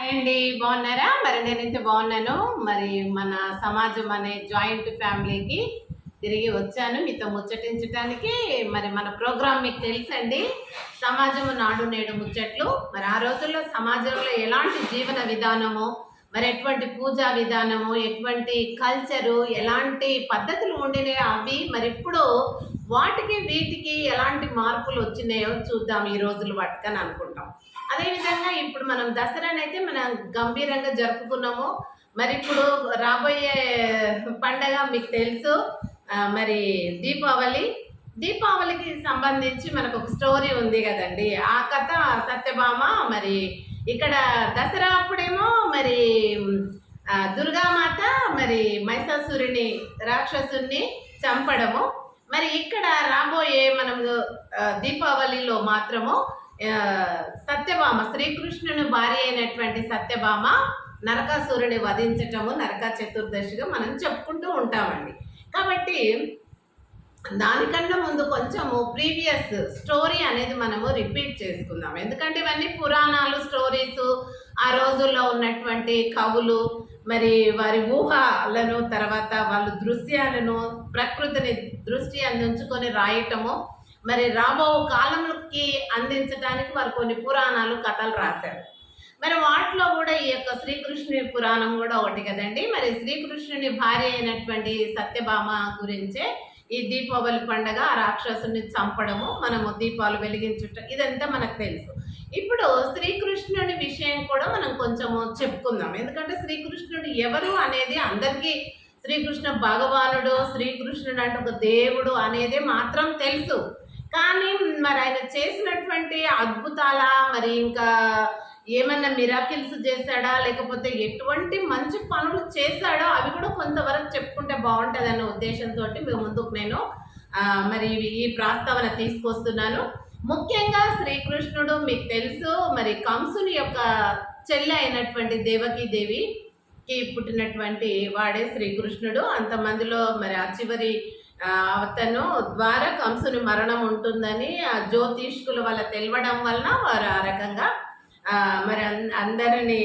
Hi అండి, బాగున్నారా? మరి నేనైతే బాగున్నాను. మరి మన సమాజం అనే జాయింట్ ఫ్యామిలీకి తిరిగి వచ్చాను మీతో ముచ్చటించడానికి. మరి మన ప్రోగ్రామ్ మీకు తెలుసండి, సమాజము నాడు నేడు ముచ్చట్లు. మరి ఆ రోజుల్లో సమాజంలో ఎలాంటి జీవన విధానము, మరి ఎటువంటి పూజా విధానము, ఎటువంటి కల్చరు, ఎలాంటి పద్ధతులు ఉండినాయో అవి మరి ఇప్పుడు వాటికి వీటికి ఎలాంటి మార్పులు వచ్చినాయో చూద్దాం ఈ రోజులు పట్టుకని అనుకుంటాం. అదేవిధంగా ఇప్పుడు మనం దసరానైతే మనం గంభీరంగా జరుపుకున్నాము. మరి ఇప్పుడు రాబోయే పండగ మీకు తెలుసు, మరి దీపావళికి సంబంధించి మనకు ఒక స్టోరీ ఉంది కదండి. ఆ కథ సత్యభామ. మరి ఇక్కడ దసరా అప్పుడేమో మరి దుర్గామాత మరి మహిషాసురుని రాక్షసుని చంపడము. మరి ఇక్కడ రాబోయే మనము దీపావళిలో మాత్రము సత్యభామ, శ్రీకృష్ణుని భార్య అయినటువంటి సత్యభామ నరకాసురుని వధించటము నరక చతుర్దశిగా మనం చెప్పుకుంటూ ఉంటామండి. కాబట్టి దానికన్నా ముందు కొంచెము ప్రీవియస్ స్టోరీ అనేది మనము రిపీట్ చేసుకుందాం. ఎందుకంటే ఇవన్నీ పురాణాలు, స్టోరీసు, ఆ రోజుల్లో ఉన్నటువంటి కవులు మరి వారి ఊహలను, తర్వాత వాళ్ళు దృశ్యాలను, ప్రకృతిని దృష్టి అందించుకొని రాయటము, మరి రాబో కాలంకి అందించడానికి వారు కొన్ని పురాణాలు, కథలు రాశారు. మరి వాటిలో కూడా ఈ యొక్క శ్రీకృష్ణుని పురాణం కూడా ఒకటి కదండి. మరి శ్రీకృష్ణుని భార్య అయినటువంటి సత్యభామ గురించే ఈ దీపావళి పండగ, ఆ రాక్షసుని చంపడము, మనము దీపాలు వెలిగించుట, ఇదంతా మనకు తెలుసు. ఇప్పుడు శ్రీకృష్ణుని విషయం కూడా మనం కొంచెము చెప్పుకుందాం. ఎందుకంటే శ్రీకృష్ణుడు ఎవరు అనేది అందరికీ, శ్రీకృష్ణ భగవానుడు, శ్రీకృష్ణుడు అంటే ఒక దేవుడు అనేది మాత్రం తెలుసు. కానీ మరి ఆయన చేసినటువంటి అద్భుతాల, మరి ఇంకా ఏమన్నా మిరాకిల్స్ చేశాడా, లేకపోతే ఎటువంటి మంచి పనులు చేశాడో అవి కూడా కొంతవరకు చెప్పుకుంటే బాగుంటుంది అన్న ఉద్దేశంతో మీ ముందుకు నేను మరి ఈ ప్రస్తావన తీసుకొస్తున్నాను. ముఖ్యంగా శ్రీకృష్ణుడు మీకు తెలుసు, మరి కంసుని యొక్క చెల్లె అయినటువంటి దేవకీదేవికి పుట్టినటువంటి వాడే శ్రీకృష్ణుడు. అంతమందిలో మరి ఆ చివరి అతను ద్వారా కంసుని మరణం ఉంటుందని ఆ జ్యోతిష్కుల వల్ల తెలవడం వలన వారు ఆ రకంగా మరి అందరినీ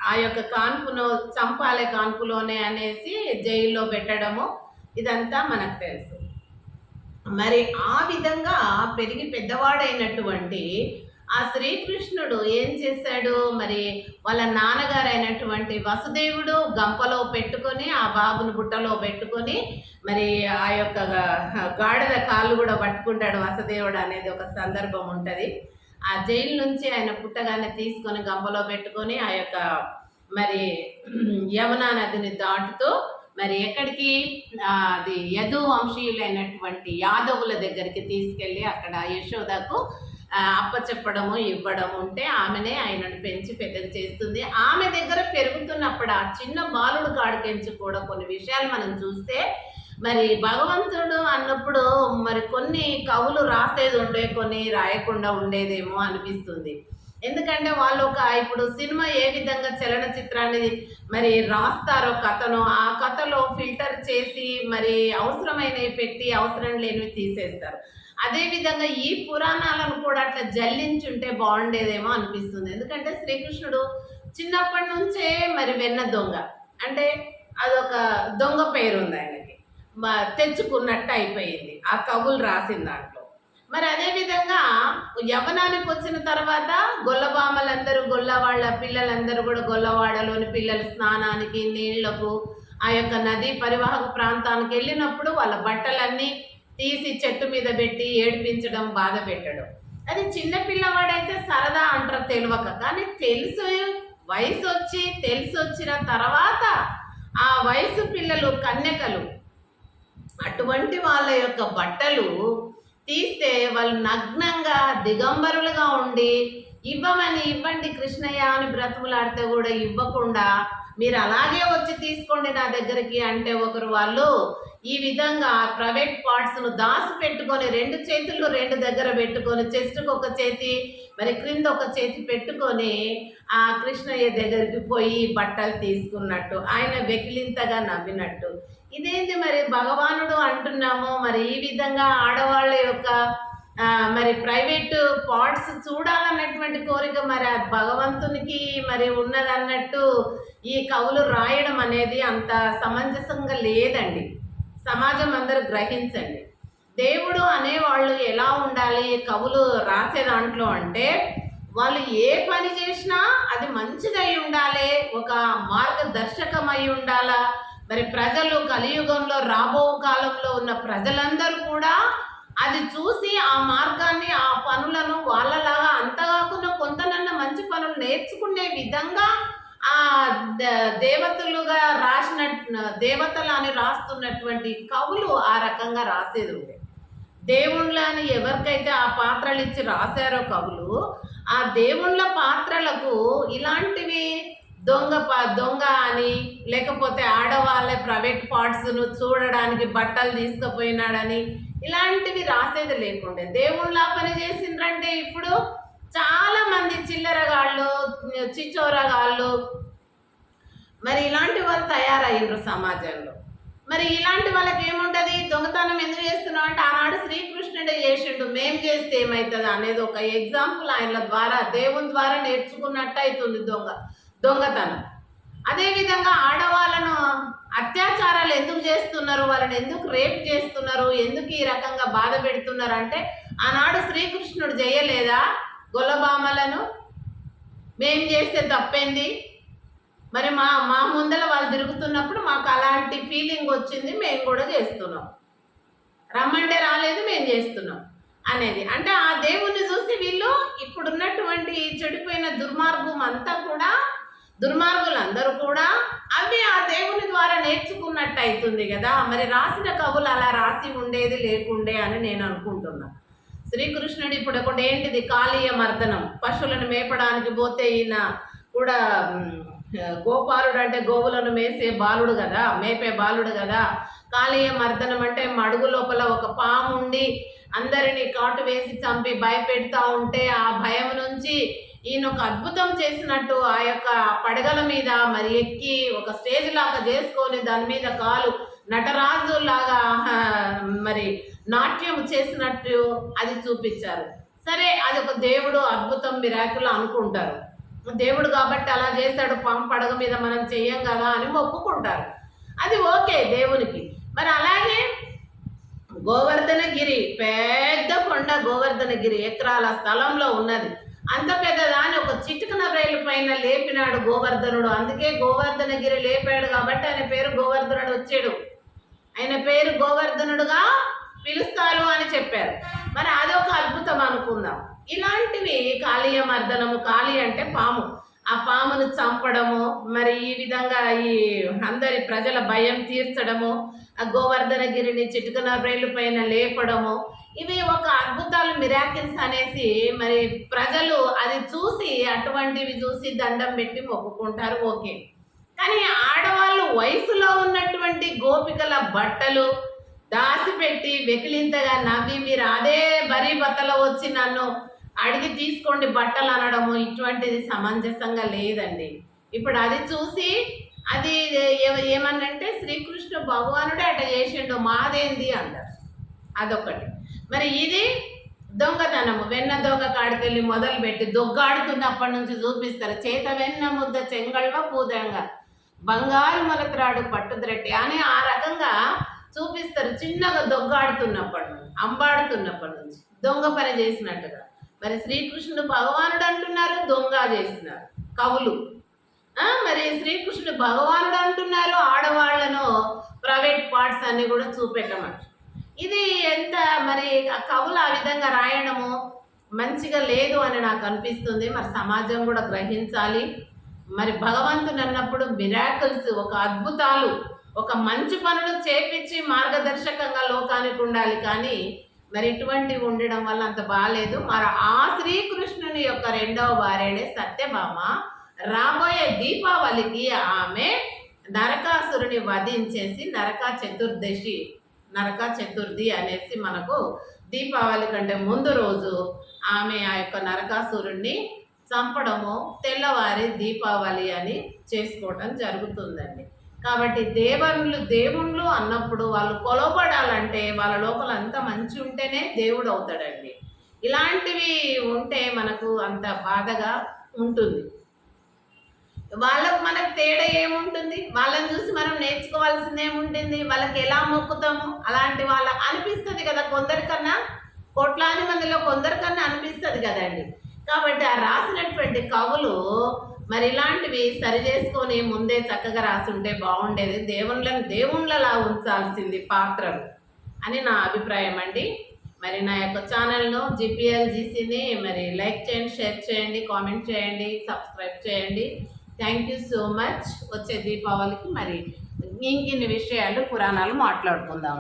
ఆ యొక్క కాన్పును చంపాలే కాన్పులోనే అనేసి జైల్లో పెట్టడము, ఇదంతా మనకు తెలుసు. మరి ఆ విధంగా పెరిగి పెద్దవాడైనటువంటి ఆ శ్రీకృష్ణుడు ఏం చేశాడు, మరి వాళ్ళ నాన్నగారు అయినటువంటి వసుదేవుడు గంపలో పెట్టుకొని, ఆ బాబును బుట్టలో పెట్టుకొని, మరి ఆ యొక్క గాడిద కాళ్ళు కూడా పట్టుకుంటాడు వసుదేవుడు అనేది ఒక సందర్భం ఉంటుంది. ఆ జైలు నుంచి ఆయన పుట్టగానే తీసుకొని గంపలో పెట్టుకొని ఆ యొక్క మరి యమునా నదిని దాటుతూ మరి ఎక్కడికి, అది యదు వంశీయులైనటువంటి యాదవుల దగ్గరికి తీసుకెళ్ళి అక్కడ యశోదకు అప్పచెప్పడము, ఇవ్వడము ఉంటే ఆమెనే ఆయనను పెంచి పెద్దగా చేస్తుంది. ఆమె దగ్గర పెరుగుతున్నప్పుడు ఆ చిన్న బాలుడు కాడికెంచి కూడా కొన్ని విషయాలు మనం చూస్తే, మరి భగవంతుడు అన్నప్పుడు మరి కొన్ని కవులు రాసేది ఉండే, కొన్ని రాయకుండా ఉండేదేమో అనిపిస్తుంది. ఎందుకంటే వాళ్ళు ఇప్పుడు సినిమా ఏ విధంగా చలనచిత్రాన్ని మరి రాస్తారో కథను, ఆ కథలో ఫిల్టర్ చేసి మరి అవసరమైనవి పెట్టి అవసరం లేనివి తీసేస్తారు. అదేవిధంగా ఈ పురాణాలను కూడా అట్లా జల్లించుంటే బాగుండేదేమో అనిపిస్తుంది. ఎందుకంటే శ్రీకృష్ణుడు చిన్నప్పటి నుంచే మరి వెన్న దొంగ, అంటే అదొక దొంగ పేరు ఉంది ఆయనకి, తెచ్చుకున్నట్టు అయిపోయింది ఆ కవులు రాసిన దాంట్లో. మరి అదేవిధంగా యవనానికి వచ్చిన తర్వాత గొల్లబామలందరూ, గొల్లవాళ్ళ పిల్లలందరూ కూడా గొల్లవాడలోని పిల్లలు స్నానానికి, నీళ్లకు, ఆ యొక్క నదీ పరివాహక ప్రాంతానికి వెళ్ళినప్పుడు వాళ్ళ బట్టలన్నీ తీసి చెట్టు మీద పెట్టి ఏడిపించడం, బాధ పెట్టడం. అది చిన్న పిల్లవాడైతే సరదా అంటారు తెలియక. కానీ వయసు వచ్చి తెలిసి వచ్చిన తర్వాత ఆ వయసు పిల్లలు, కన్యకలు, అటువంటి వాళ్ళ యొక్క బట్టలు తీస్తే వాళ్ళు నగ్నంగా దిగంబరులుగా ఉండి ఇవ్వండి కృష్ణయ్య అని బ్రతుకులాడితే కూడా ఇవ్వకుండా, మీరు అలాగే వచ్చి తీసుకోండి నా దగ్గరికి అంటే ఒకరు వాళ్ళు ఈ విధంగా ప్రైవేట్ పార్ట్స్ను దాచి పెట్టుకొని, రెండు చేతులు రెండు దగ్గర పెట్టుకొని, చెస్ట్కి ఒక చేతి మరి క్రింద ఒక చేతి పెట్టుకొని ఆ కృష్ణయ్య దగ్గరికి పోయి బట్టలు తీసుకున్నట్టు, ఆయన వెకిలింతగా నవ్వినట్టు. ఇదేంటి మరి భగవానుడు అంటున్నాము, మరి ఈ విధంగా ఆడవాళ్ళ యొక్క మరి ప్రైవేట్ పార్ట్స్ చూడాలన్నటువంటి కోరిక మరి ఆ భగవంతునికి మరి ఉన్నదన్నట్టు ఈ కవులు రాయడం అనేది అంత సమంజసంగా లేదండి. సమాజం అందరూ గ్రహించండి. దేవుడు అనేవాళ్ళు ఎలా ఉండాలి కవులు రాసే దాంట్లో అంటే, వాళ్ళు ఏ పని చేసినా అది మంచిదై ఉండాలి, ఒక మార్గదర్శకమై ఉండాలా. మరి ప్రజలు కలియుగంలో రాబో కాలంలో ఉన్న ప్రజలందరూ కూడా అది చూసి ఆ మార్గాన్ని ఆ పనులను వాళ్ళలాగా అంతగాకుండా కొంతనన్నా మంచి పనులు నేర్చుకునే విధంగా ఆ దేవతలుగా రాసిన దేవతలు అని రాస్తున్నటువంటి కవులు ఆ రకంగా రాసేది ఉండే. దేవుళ్ళని ఎవరికైతే ఆ పాత్రలు ఇచ్చి రాశారో కవులు, ఆ దేవుళ్ళ పాత్రలకు ఇలాంటివి దొంగ అని, లేకపోతే ఆడవాళ్ళ ప్రైవేట్ పార్ట్స్ను చూడడానికి బట్టలు తీసుకుపోయినాడని ఇలాంటివి రాసేది లేకుండే. దేవుళ్ళ పని చేసిండ్రంటే ఇప్పుడు చాలా మంది చిల్లరగాళ్ళు, చిచ్చోరగాళ్ళు మరి ఇలాంటి వాళ్ళు తయారయ్యారు సమాజంలో. మరి ఇలాంటి వాళ్ళకి ఏముంటుంది, దొంగతనం ఎందుకు చేస్తున్నాం అంటే ఆనాడు శ్రీకృష్ణుడే చేసిండు, మేం చేస్తే ఏమవుతుంది అనేది ఒక ఎగ్జాంపుల్ ఆయన ద్వారా దేవుని ద్వారా నేర్చుకున్నట్టు అవుతుంది దొంగతనం. అదేవిధంగా ఆడవాళ్ళను అత్యాచారాలు ఎందుకు చేస్తున్నారు, వాళ్ళని ఎందుకు రేప్ చేస్తున్నారు, ఎందుకు ఈ రకంగా బాధ పెడుతున్నారు అంటే ఆనాడు శ్రీకృష్ణుడు చేయలేదా గొల్లబామలను? మేం చేస్తే తప్పేంది? మరి మా ముందర వాళ్ళు తిరుగుతున్నప్పుడు మాకు అలాంటి ఫీలింగ్ వచ్చింది, మేము కూడా చేస్తున్నాం, రమ్మంటే రాలేదు మేము చేస్తున్నాం అనేది. అంటే ఆ దేవుణ్ణి చూసి వీళ్ళు ఇప్పుడున్నటువంటి చెడిపోయిన దుర్మార్గులందరూ కూడా అవి ఆ దేవుని ద్వారా నేర్చుకున్నట్టు అవుతుంది కదా. మరి రాసిన కవులు అలా రాసి ఉండేది లేకుండే అని నేను అనుకుంటున్నా. శ్రీకృష్ణుడు ఇప్పుడు ఒకటి ఏంటిది, కాళీయ మర్దనం, పశువులను మేపడానికి పోతే ఈయన కూడా గోపాలుడు అంటే గోవులను మేపే బాలుడు కదా. కాళీయ మర్దనం అంటే మడుగు లోపల ఒక పాము ఉండి అందరినీ కాటు వేసి చంపి భయపెడతా ఉంటే ఆ భయం నుంచి ఈయన ఒక అద్భుతం చేసినట్టు ఆ యొక్క పడగల మీద మరి ఎక్కి ఒక స్టేజ్ లాగా చేసుకొని దాని మీద కాలు నటరాజు లాగా మరి నాట్యం చేసినట్టు అది చూపించారు. సరే, అది ఒక దేవుడు అద్భుతం మిరాకిల్ అనుకుంటారు. దేవుడు కాబట్టి అలా చేశాడు, పాము పడగ మీద మనం చెయ్యం కదా అని మొక్కుకుంటారు. అది ఓకే దేవునికి. మరి అలాగే గోవర్ధనగిరి, పెద్ద కొండ గోవర్ధనగిరి, ఎకరాల స్థలంలో ఉన్నది. అంత పెద్దదాన్ని ఒక చిటికన రైలు పైన లేపినాడు గోవర్ధనుడు. అందుకే గోవర్ధనగిరి లేపాడు కాబట్టి ఆయన పేరు గోవర్ధనుడు వచ్చాడు. ఆయన పేరు గోవర్ధనుడుగా పిలుస్తారు అని చెప్పారు. మరి అదొక అద్భుతం అనుకుందాం. ఇలాంటివి కాళీయ మర్దనము, కాళీ అంటే పాము, ఆ పామును చంపడము, మరి ఈ విధంగా ఈ అందరి ప్రజల భయం తీర్చడము, ఆ గోవర్ధనగిరిని చిటికన రైలు పైన లేపడము, ఇవి ఒక అద్భుతాలు మిరాకిల్స్ అనేసి మరి ప్రజలు అది చూసి అటువంటివి చూసి దండం పెట్టి మొక్కుకుంటారు, ఓకే. కానీ ఆడవాళ్ళు వయసులో ఉన్నటువంటి గోపికల బట్టలు దాచిపెట్టి వెకిలింతగా నవ్వి మీరు అదే బరీ బట్టలో వచ్చి నన్ను అడిగి తీసుకోండి బట్టలు అనడము ఇటువంటిది సమంజసంగా లేదండి. ఇప్పుడు అది చూసి అది ఏమన్నంటే శ్రీకృష్ణ భగవానుడే అట్లా చేసిండు, మాదేంది అంటారు. అదొకటి. మరి ఇది దొంగతనము, వెన్న దొంగ కాడికెళ్ళి మొదలుపెట్టి దొగ్గాడుతున్నప్పటి నుంచి చూపిస్తారు. చేత వెన్న ముద్ద చెంగళవ పూదంగా బంగారు మొలకరాడు పట్టుద్రట్టి అని ఆ రకంగా చూపిస్తారు. చిన్నగా దొగ్గాడుతున్నప్పటి నుంచి, అంబాడుతున్నప్పటి నుంచి దొంగ పని చేసినట్టుగా. మరి శ్రీకృష్ణుడు భగవానుడు అంటున్నారు, దొంగ చేసినారు కవులు. మరి శ్రీకృష్ణుడు భగవానుడు అంటున్నారు, ఆడవాళ్లను ప్రైవేట్ పార్ట్స్ అన్ని కూడా చూపెట్టమంటారు. ఇది ఎంత మరి కవులు ఆ విధంగా రాయడము మంచిగా లేదు అని నాకు అనిపిస్తుంది. మరి సమాజం కూడా గ్రహించాలి. మరి భగవంతుడు అన్నప్పుడు మిరాకిల్స్, ఒక అద్భుతాలు, ఒక మంచి పనులు చేపించి మార్గదర్శకంగా లోకానికి ఉండాలి. కానీ మరి ఇటువంటివి ఉండడం వల్ల అంత బాగాలేదు. మరి ఆ శ్రీకృష్ణుని యొక్క రెండవ భార్యనే సత్యభామ రాబోయే దీపావళికి ఆమె నరకాసురుని వధించేసి నరక చతుర్థి అనేసి మనకు దీపావళి కంటే ముందు రోజు ఆమె ఆ యొక్క నరకాసురుణ్ణి చంపడము తెల్లవారి దీపావళి అని చేసుకోవటం జరుగుతుందండి. కాబట్టి దేవుళ్ళు అన్నప్పుడు వాళ్ళు కొలవబడాలంటే వాళ్ళ లోపల అంత మంచి ఉంటేనే దేవుడు అవుతాడండి. ఇలాంటివి ఉంటే మనకు అంత బాధగా ఉంటుంది. వాళ్ళకు మనకు తేడా ఏముంటుంది? వాళ్ళని చూసి మనం నేర్చుకోవాల్సింది ఏముంటుంది? వాళ్ళకి ఎలా మొక్కుతాము అలాంటి వాళ్ళ అనిపిస్తుంది కదా, కొందరికన్నా కోట్లాది మందిలో కొందరికన్నా అనిపిస్తుంది కదండి. కాబట్టి ఆ రాసినటువంటి కవులు మరి ఇలాంటివి సరి చేసుకొని ముందే చక్కగా రాసుంటే బాగుండేది. దేవుళ్ళలా ఉంచాల్సింది పాత్రలు అని నా అభిప్రాయం అండి. మరి నా యొక్క ఛానల్ను జీపీఎల్జీసీని మరి లైక్ చేయండి, షేర్ చేయండి, కామెంట్ చేయండి, సబ్స్క్రైబ్ చేయండి. Thank you so much. వచ్చే దీపావళికి మరి ఇంకిన్ని విషయాలు పురాణాలు మాట్లాడుకుందాం.